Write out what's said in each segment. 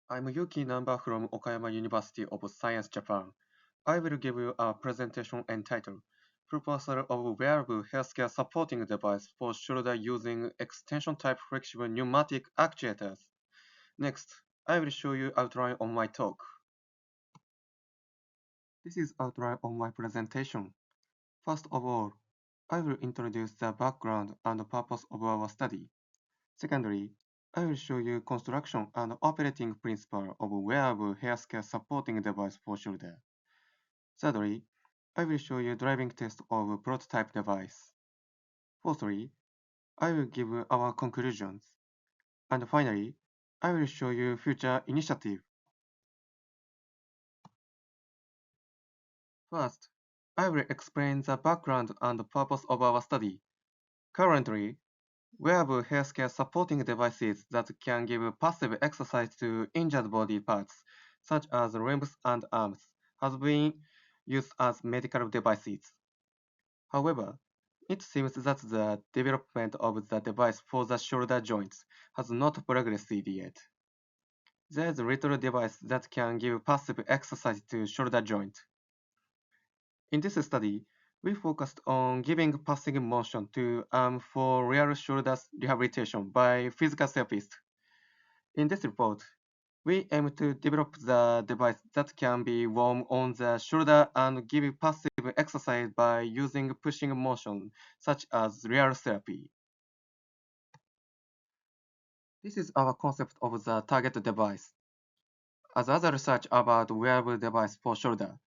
I'm Yuki Namba from Okayama University of Science, Japan. I will give you a presentation entitled Proposal of Wearable Healthcare Supporting Device for Shoulder Using Extension Type Flexible Pneumatic Actuators. Next, I will show you outline of my talk. This is outline of my presentation. First of all, I will introduce the background and purpose of our study. Secondly, I will show you construction and operating principle of wearable healthcare supporting device for shoulder. Thirdly, I will show you driving test of prototype device. Fourthly, I will give our conclusions. And finally, I will show you future initiative. First, I will explain the background and purpose of our study. Currently, wearable healthcare supporting devices that can give passive exercise to injured body parts, such as limbs and arms, has been used as medical devices. However, it seems that the development of the device for the shoulder joints has not progressed yet. There is little device that can give passive exercise to shoulder joint. In this study, we focused on giving passive motion to arm for real shoulder rehabilitation by physical therapists. In this report, we aim to develop the device that can be worn on the shoulder and give passive exercise by using pushing motion, such as real therapy. This is our concept of the target device. As other research about wearable device for shoulder,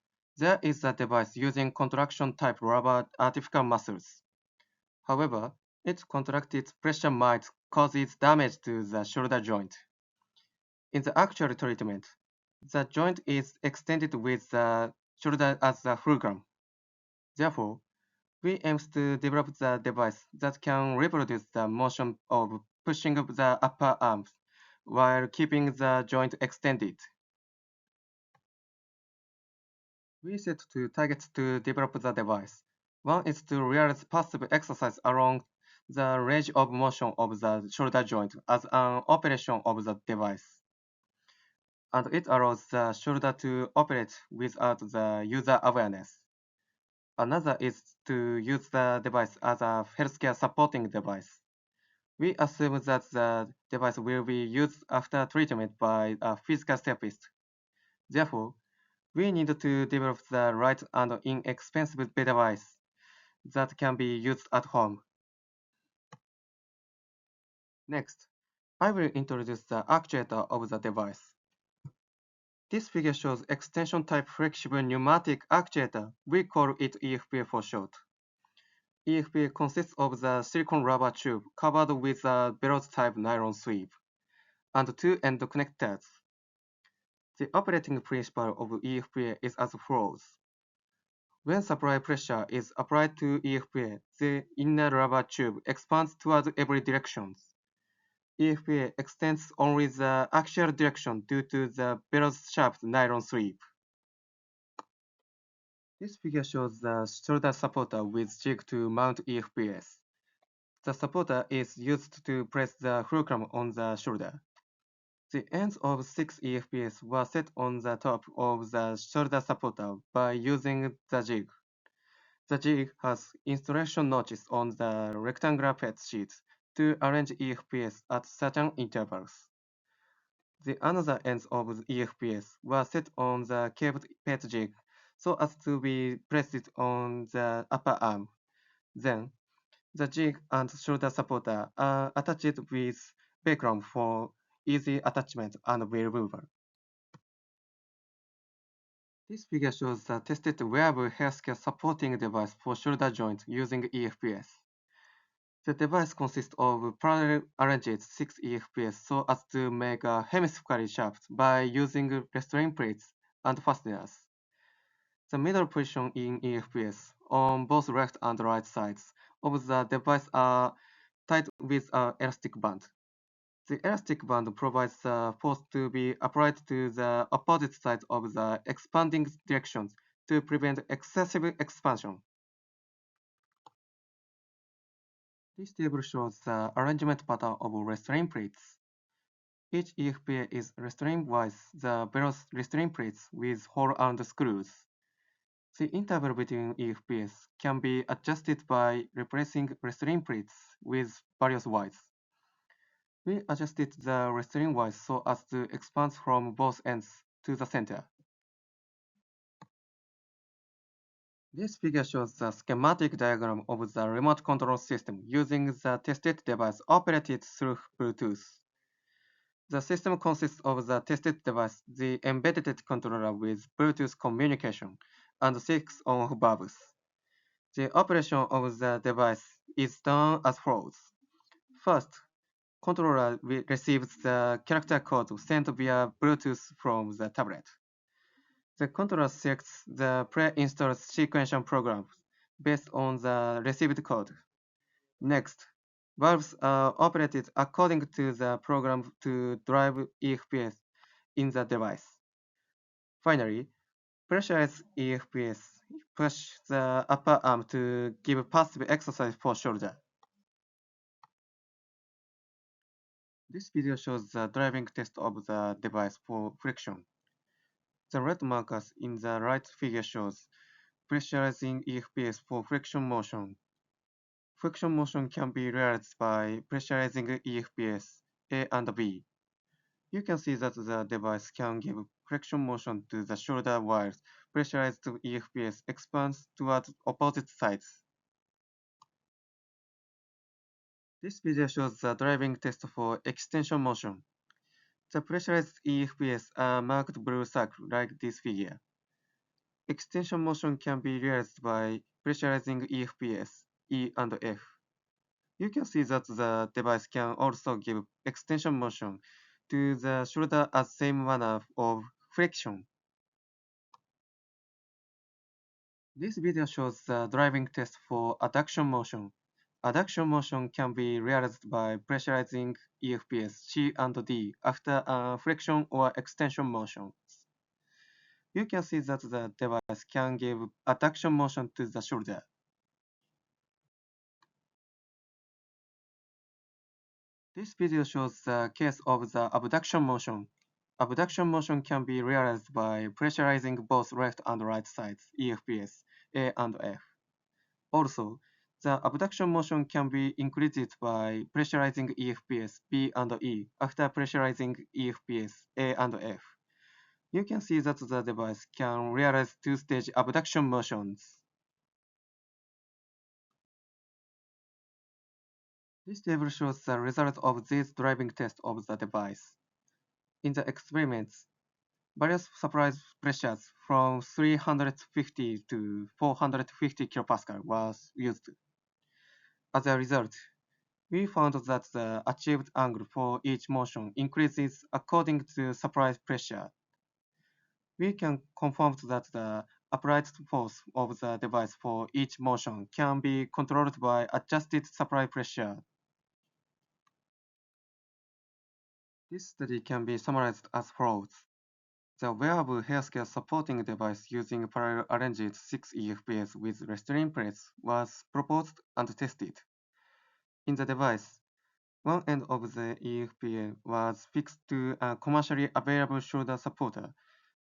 there is a device using contraction type rubber artificial muscles. However, its contracted pressure might cause damage to the shoulder joint. In the actual treatment, the joint is extended with the shoulder as a fulcrum. Therefore, we aim to develop the device that can reproduce the motion of pushing up the upper arms while keeping the joint extended. We set two targets to develop the device. One is to realize passive exercise along the range of motion of the shoulder joint as an operation of the device. And it allows the shoulder to operate without the user awareness. Another is to use the device as a healthcare supporting device. We assume that the device will be used after treatment by a physical therapist. Therefore, we need to develop the right and inexpensive device that can be used at home. Next, I will introduce the actuator of the device. This figure shows extension type flexible pneumatic actuator. We call it EFP for short. EFP consists of the silicone rubber tube covered with a bellows type nylon sleeve and two end connectors. The operating principle of EFP is as follows. When supply pressure is applied to EFP, the inner rubber tube expands towards every direction. EFP extends only the axial direction due to the bellows-shaped nylon sleeve. This figure shows the shoulder supporter with jig to mount EFPs. The supporter is used to press the fulcrum on the shoulder. The ends of 6 EFPs were set on the top of the shoulder supporter by using the jig. The jig has instruction notches on the rectangular PET sheets to arrange EFPs at certain intervals. The another ends of the EFPs were set on the caved PET jig so as to be pressed on the upper arm. Then, the jig and shoulder supporter are attached with Velcro for easy attachment and removal. This figure shows the tested wearable healthcare supporting device for shoulder joint using EFPs. The device consists of parallel arranged 6 EFPs so as to make a hemisphere shaft by using restraint plates and fasteners. The middle position in EFPs on both left and right sides of the device are tied with an elastic band. The elastic band provides the force to be applied to the opposite side of the expanding directions to prevent excessive expansion. This table shows the arrangement pattern of restraint plates. Each EFPA is restrained with the various restraint plates with hole and screws. The interval between EFPs can be adjusted by replacing restraint plates with various widths. We adjusted the restraint width so as to expand from both ends to the center. This figure shows the schematic diagram of the remote control system using the tested device operated through Bluetooth. The system consists of the tested device, the embedded controller with Bluetooth communication, and 6 on-off valves. The operation of the device is done as follows. First, controller receives the character code sent via Bluetooth from the tablet. The controller selects the pre-installed sequential programs based on the received code. Next, valves are operated according to the program to drive EFPS in the device. Finally, pressurized EFPS push the upper arm to give passive exercise for shoulder. This video shows the driving test of the device for friction. The red markers in the right figure shows pressurizing EFPS for friction motion. Friction motion can be realized by pressurizing EFPS A and B. You can see that the device can give friction motion to the shoulder while pressurized EFPS expands toward opposite sides. This video shows the driving test for extension motion. The pressurized EFPS are marked blue circle like this figure. Extension motion can be realized by pressurizing EFPS E and F. You can see that the device can also give extension motion to the shoulder as same manner of friction. This video shows the driving test for adduction motion. Adduction motion can be realized by pressurizing EFPS C and D after a friction or extension motion. You can see that the device can give adduction motion to the shoulder. This video shows the case of the abduction motion. Abduction motion can be realized by pressurizing both left and right sides, EFPS, A and F. Also, the abduction motion can be increased by pressurizing EFPS B and E after pressurizing EFPS A and F. You can see that the device can realize two-stage abduction motions. This table shows the result of these driving tests of the device. In the experiments, various supply pressures from 350 to 450 kPa was used. As a result, we found that the achieved angle for each motion increases according to supply pressure. We can confirm that the applied force of the device for each motion can be controlled by adjusted supply pressure. This study can be summarized as follows. The wearable healthcare supporting device using parallel arranged 6 EFPs with restraint plates was proposed and tested. In the device, one end of the EFPA was fixed to a commercially available shoulder supporter,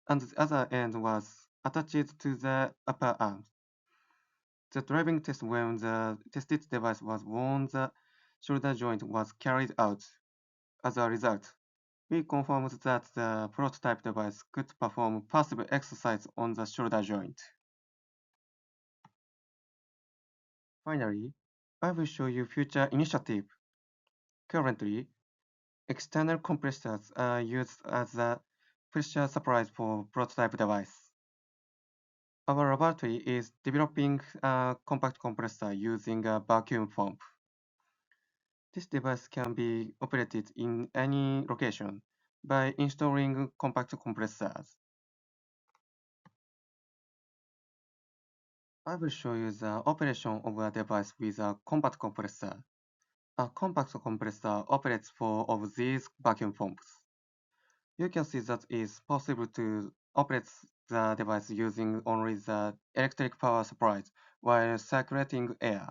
and the other end was attached to the upper arm. The driving test when the tested device was worn, the shoulder joint was carried out. As a result, we confirmed that the prototype device could perform passive exercise on the shoulder joint. Finally, I will show you future initiative. Currently, external compressors are used as a pressure supply for prototype device. Our laboratory is developing a compact compressor using a vacuum pump. This device can be operated in any location by installing compact compressors. I will show you the operation of a device with a compact compressor. A compact compressor operates four of these vacuum pumps. You can see that it is possible to operate the device using only the electric power supplies while circulating air.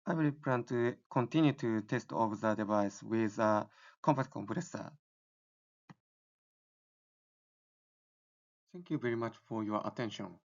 I will plan to continue to test of the device with a compact compressor. Thank you very much for your attention.